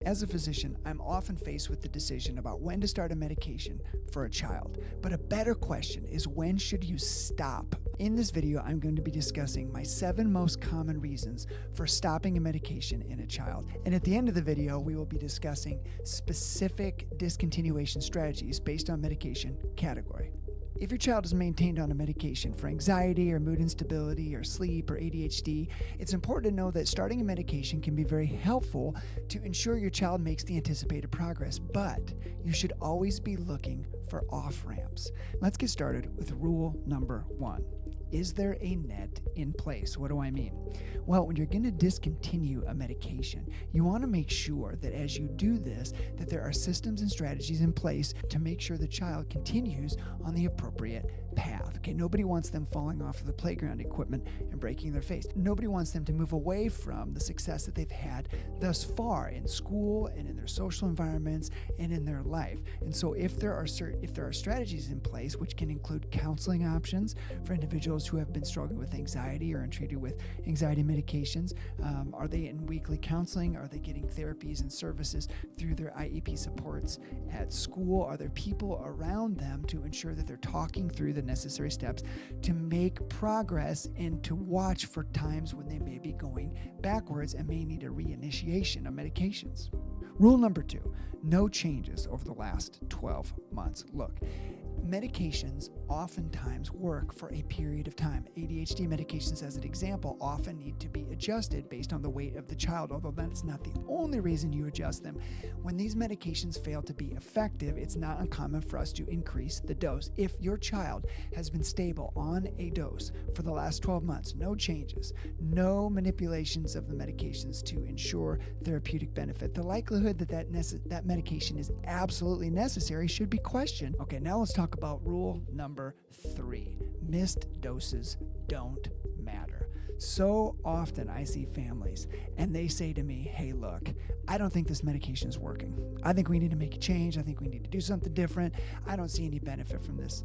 As a physician, I'm often faced with the decision about when to start a medication for a child. But a better question is, when should you stop? In this video, I'm going to be discussing my 7 most common reasons for stopping a medication in a child. And at the end of the video, we will be discussing specific discontinuation strategies based on medication category. If your child is maintained on a medication for anxiety or mood instability or sleep or ADHD, it's important to know that starting a medication can be very helpful to ensure your child makes the anticipated progress, but you should always be looking for off-ramps. Let's get started with rule number 1. Is there a net in place? What do I mean? Well, when you're going to discontinue a medication, you want to make sure that as you do this, that there are systems and strategies in place to make sure the child continues on the appropriate path. Okay, nobody wants them falling off of the playground equipment and breaking their face. Nobody wants them to move away from the success that they've had thus far in school and in their social environments and in their life. And so if there are strategies in place, which can include counseling options for individuals who have been struggling with anxiety or are treated with anxiety medications, are they in weekly counseling? Are they getting therapies and services through their IEP supports at school? Are there people around them to ensure that they're talking through the necessary steps to make progress and to watch for times when they may be going backwards and may need a reinitiation of medications? Rule number 2, no changes over the last 12 months. Look, medications oftentimes work for a period of time. ADHD medications, as an example, often need to be adjusted based on the weight of the child, although that's not the only reason you adjust them. When these medications fail to be effective, it's not uncommon for us to increase the dose. If your child has been stable on a dose for the last 12 months, no changes, no manipulations of the medications to ensure therapeutic benefit, the likelihood that medication is absolutely necessary should be questioned. Okay, now let's talk about rule number 3. Missed doses don't matter. So often I see families and they say to me, hey, look, I don't think this medication is working. I think we need to make a change. I think we need to do something different. I don't see any benefit from this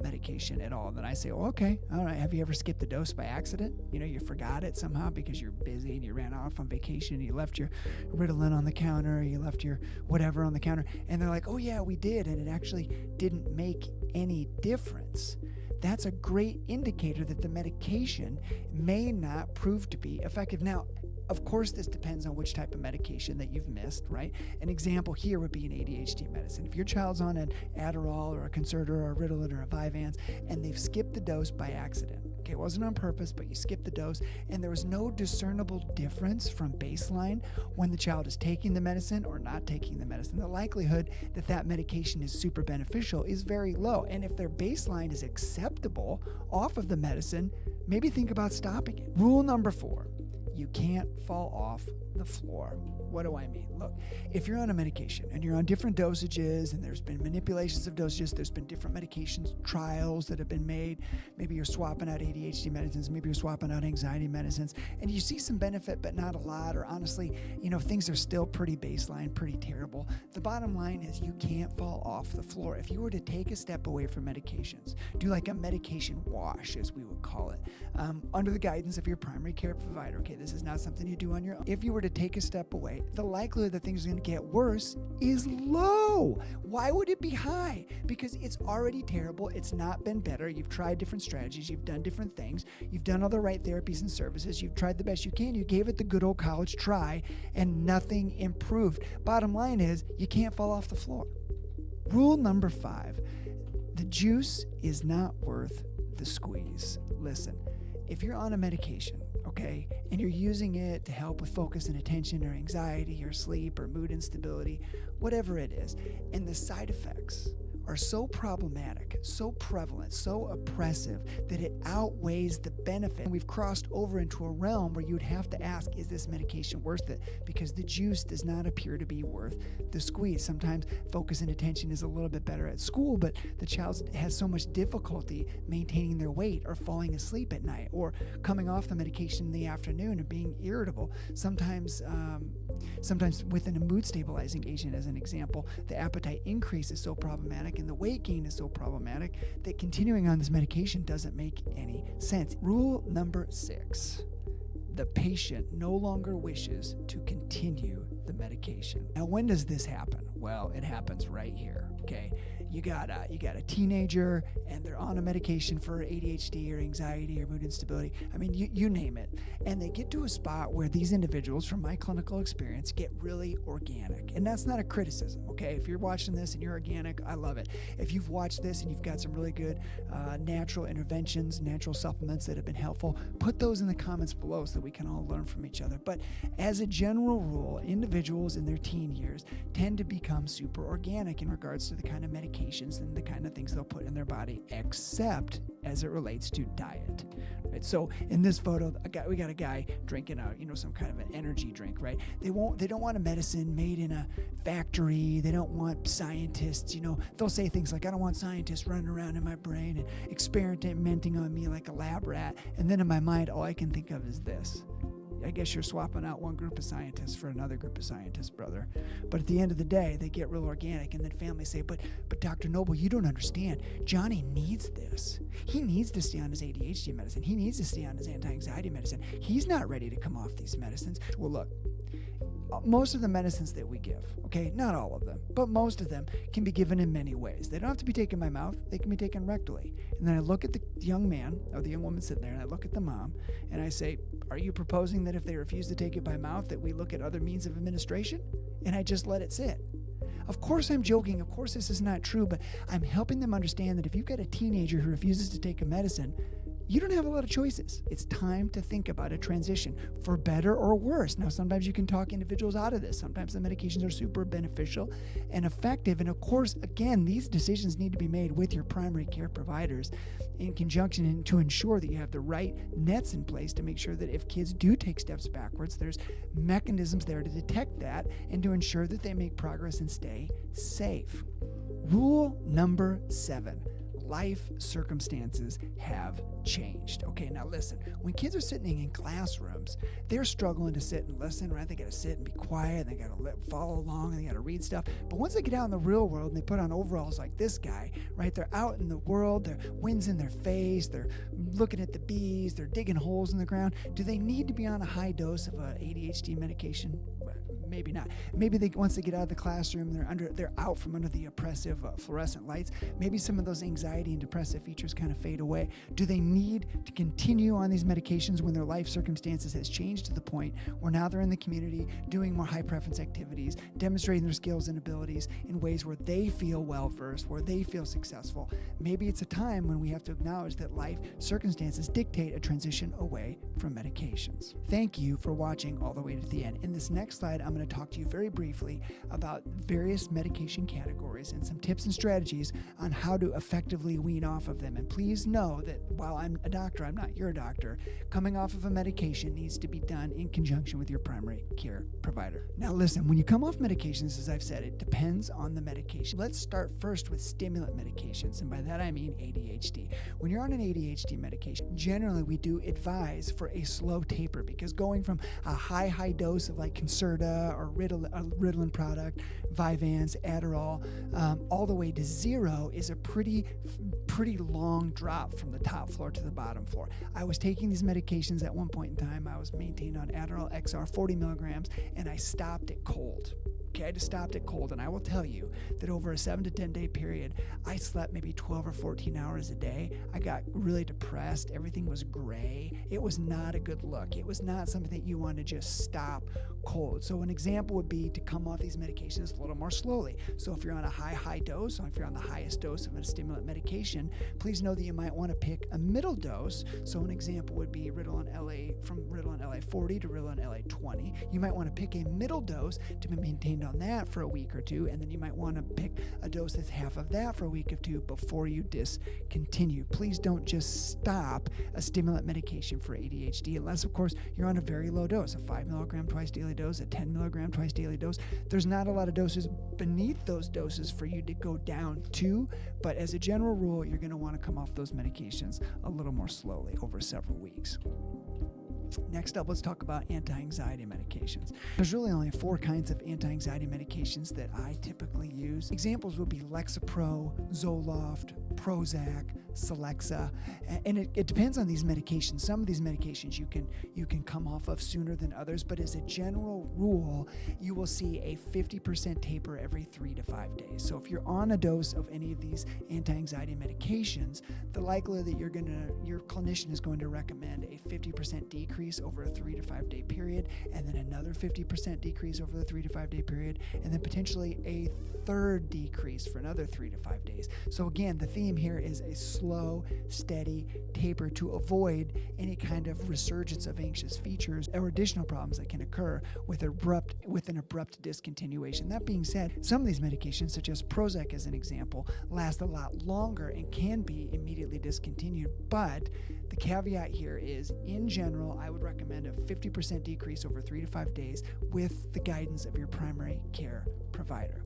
medication at all. Then I say, well, okay, all right. Have you ever skipped the dose by accident? You forgot it somehow because you're busy and you ran off on vacation and you left your Ritalin on the counter, or you left your whatever on the counter. And they're like, oh yeah, we did. And it actually didn't make any difference. That's a great indicator that the medication may not prove to be effective. Now, of course, this depends on which type of medication that you've missed, right? An example here would be an ADHD medicine. If your child's on an Adderall or a Concerta or a Ritalin or a Vyvanse and they've skipped the dose by accident, okay, it wasn't on purpose, but you skipped the dose and there was no discernible difference from baseline when the child is taking the medicine or not taking the medicine, the likelihood that that medication is super beneficial is very low. And if their baseline is acceptable off of the medicine, maybe think about stopping it. Rule number 4. You can't fall off the floor. What do I mean? Look, if you're on a medication and you're on different dosages and there's been manipulations of dosages, there's been different medications, trials that have been made. Maybe you're swapping out ADHD medicines, maybe you're swapping out anxiety medicines, and you see some benefit, but not a lot, or honestly, things are still pretty baseline, pretty terrible. The bottom line is you can't fall off the floor. If you were to take a step away from medications, do like a medication wash, as we would call it, under the guidance of your primary care provider. Okay, this is not something you do on your own. If you were to take a step away, the likelihood that things are going to get worse is low. Why would it be high? Because it's already terrible. It's not been better. You've tried different strategies. You've done different things. You've done all the right therapies and services. You've tried the best you can. You gave it the good old college try and nothing improved. Bottom line is you can't fall off the floor. Rule number 5, the juice is not worth the squeeze. Listen, if you're on a medication, okay, and you're using it to help with focus and attention or anxiety or sleep or mood instability, whatever it is, and the side effects are so problematic, so prevalent, so oppressive that it outweighs the benefit. And we've crossed over into a realm where you'd have to ask, is this medication worth it? Because the juice does not appear to be worth the squeeze. Sometimes focus and attention is a little bit better at school, but the child has so much difficulty maintaining their weight or falling asleep at night or coming off the medication in the afternoon and being irritable. Sometimes within a mood stabilizing agent, as an example, the appetite increase is so problematic and the weight gain is so problematic that continuing on this medication doesn't make any sense. Rule number 6. The patient no longer wishes to continue the medication. Now, when does this happen? Well, it happens right here, okay? You got a teenager and they're on a medication for ADHD or anxiety or mood instability. I mean, you name it. And they get to a spot where these individuals, from my clinical experience, get really organic. And that's not a criticism, okay? If you're watching this and you're organic, I love it. If you've watched this and you've got some really good natural interventions, natural supplements that have been helpful, put those in the comments below so that we can all learn from each other. But as a general rule, individuals in their teen years tend to become super organic in regards to the kind of medications and the kind of things they'll put in their body, except as it relates to diet. Right? So in this photo, we got a guy drinking some kind of an energy drink, right? They don't want a medicine made in a factory. They don't want scientists, they'll say things like, I don't want scientists running around in my brain and experimenting on me like a lab rat. And then in my mind, all I can think of is this. I guess you're swapping out one group of scientists for another group of scientists, brother. But at the end of the day, they get real organic, and then families say, but Dr. Noble, you don't understand. Johnny needs this. He needs to stay on his ADHD medicine. He needs to stay on his anti-anxiety medicine. He's not ready to come off these medicines. Well, look, most of the medicines that we give, okay, not all of them, but most of them can be given in many ways. They don't have to be taken by mouth. They can be taken rectally. And then I look at the young man or the young woman sitting there, and I look at the mom, and I say, are you proposing that if they refuse to take it by mouth, that we look at other means of administration? And I just let it sit. Of course I'm joking. Of course this is not true, but I'm helping them understand that if you've got a teenager who refuses to take a medicine, you don't have a lot of choices. It's time to think about a transition, for better or worse. Now, sometimes you can talk individuals out of this. Sometimes the medications are super beneficial and effective. And of course, again, these decisions need to be made with your primary care providers in conjunction and to ensure that you have the right nets in place to make sure that if kids do take steps backwards, there's mechanisms there to detect that and to ensure that they make progress and stay safe. Rule number 7. Life circumstances have changed. Okay, now listen, when kids are sitting in classrooms, they're struggling to sit and listen, right? They got to sit and be quiet, they got to follow along, and they got to read stuff. But once they get out in the real world and they put on overalls like this guy, right? They're out in the world, the wind's in their face, they're looking at the bees, they're digging holes in the ground. Do they need to be on a high dose of ADHD medication? Maybe not. Maybe once they get out of the classroom, they're out from under the oppressive fluorescent lights. Maybe some of those anxiety and depressive features kind of fade away. Do they need to continue on these medications when their life circumstances has changed to the point where now they're in the community doing more high preference activities, demonstrating their skills and abilities in ways where they feel well versed, where they feel successful? Maybe it's a time when we have to acknowledge that life circumstances dictate a transition away from medications. Thank you for watching all the way to the end. In this next slide, I'm going to talk to you very briefly about various medication categories and some tips and strategies on how to effectively wean off of them. And please know that while I'm a doctor, I'm not your doctor. Coming off of a medication needs to be done in conjunction with your primary care provider. Now listen, when you come off medications, as I've said, it depends on the medication. Let's start first with stimulant medications, and by that I mean ADHD. When you're on an ADHD medication, generally we do advise for a slow taper, because going from a high dose of like Concerta or Ritalin product, Vyvanse, Adderall, all the way to 0 is a pretty long drop from the top floor to the bottom floor. I was taking these medications at one point in time. I was maintained on Adderall XR 40 milligrams, and I stopped it cold. Okay, I just stopped it cold, and I will tell you that over a 7 to 10 day period, I slept maybe 12 or 14 hours a day. I got really depressed. Everything was gray. It was not a good look. It was not something that you want to just stop cold. So an example would be to come off these medications a little more slowly. So if you're on a high dose, or if you're on the highest dose of a stimulant medication, please know that you might want to pick a middle dose. So an example would be Ritalin LA, from Ritalin LA 40 to Ritalin LA 20. You might want to pick a middle dose to be maintained on that for a week or two, and then you might want to pick a dose that's half of that for a week or two before you discontinue. Please don't just stop a stimulant medication for ADHD unless, of course, you're on a very low dose, a 5 milligram twice daily dose, a 10 milligram twice daily dose. There's not a lot of doses beneath those doses for you to go down to, but as a general rule, you're going to want to come off those medications a little more slowly over several weeks. Next up, let's talk about anti-anxiety medications. There's really only 4 kinds of anti-anxiety medications that I typically use. Examples would be Lexapro, Zoloft, Prozac, Celexa, and it depends on these medications. Some of these medications you can come off of sooner than others, but as a general rule, you will see a 50% taper every 3 to 5 days. So if you're on a dose of any of these anti-anxiety medications, the likelihood that your clinician is going to recommend a 50% decrease over a 3 to 5 day period, and then another 50% decrease over the 3 to 5 day period, and then potentially a third decrease for another 3 to 5 days. So again, the theme here is a slow, steady taper to avoid any kind of resurgence of anxious features or additional problems that can occur with an abrupt discontinuation. That being said, some of these medications, such as Prozac as an example, last a lot longer and can be immediately discontinued, but the caveat here is, in general, I would recommend a 50% decrease over 3 to 5 days with the guidance of your primary care provider.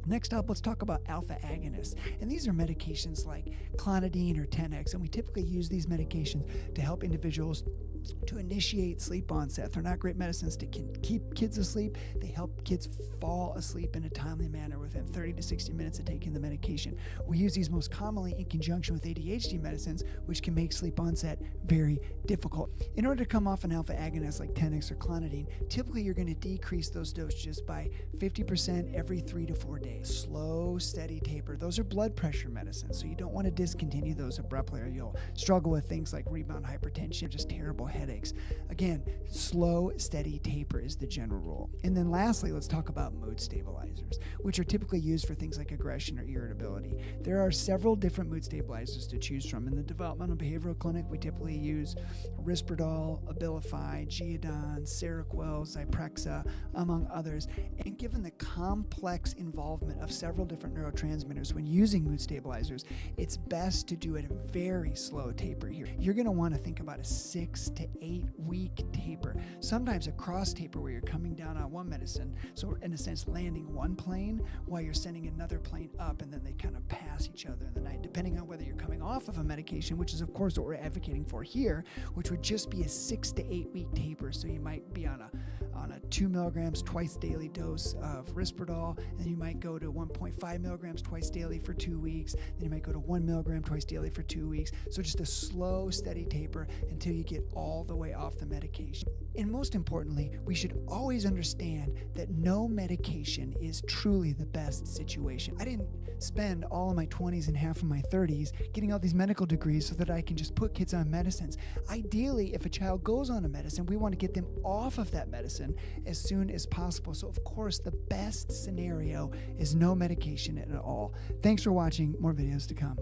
Next up, let's talk about alpha agonists. And these are medications like clonidine or 10X, and we typically use these medications to help individuals to initiate sleep onset. They're not great medicines to keep kids asleep. They help kids fall asleep in a timely manner within 30 to 60 minutes of taking the medication. We use these most commonly in conjunction with ADHD medicines, which can make sleep onset very difficult. In order to come off an alpha agonist like 10X or clonidine, typically you're going to decrease those dosages by 50% every 3 to 4 days. Slow, steady taper. Those are blood pressure medicines, so you don't want to discontinue those abruptly or you'll struggle with things like rebound hypertension, just terrible headaches. Again, slow, steady taper is the general rule. And then lastly, let's talk about mood stabilizers, which are typically used for things like aggression or irritability. There are several different mood stabilizers to choose from. In the developmental behavioral clinic, we typically use Risperdal, Abilify, Geodon, Seroquel, Zyprexa, among others. And given the complex involvement of several different neurotransmitters when using mood stabilizers, it's best to do it a very slow taper here. You're going to want to think about a 6 to 8 week taper, sometimes a cross taper where you're coming down on one medicine, so in a sense landing one plane while you're sending another plane up, and then they kind of pass each other in the night, depending on whether you're coming off of a medication, which is of course what we're advocating for here, which would just be a 6 to 8 week taper. So you might be on a 2 milligrams twice daily dose of Risperdal, and then you might go to 1.5 milligrams twice daily for 2 weeks, then you might go to 1 milligram twice daily for 2 weeks. So just a slow, steady taper until you get all the way off the medication. And most importantly, we should always understand that no medication is truly the best situation. I didn't spend all of my 20s and half of my 30s getting all these medical degrees so that I can just put kids on medicines. Ideally, if a child goes on a medicine, we want to get them off of that medicine as soon as possible. So of course, the best scenario is no medication at all. Thanks for watching. More videos to come.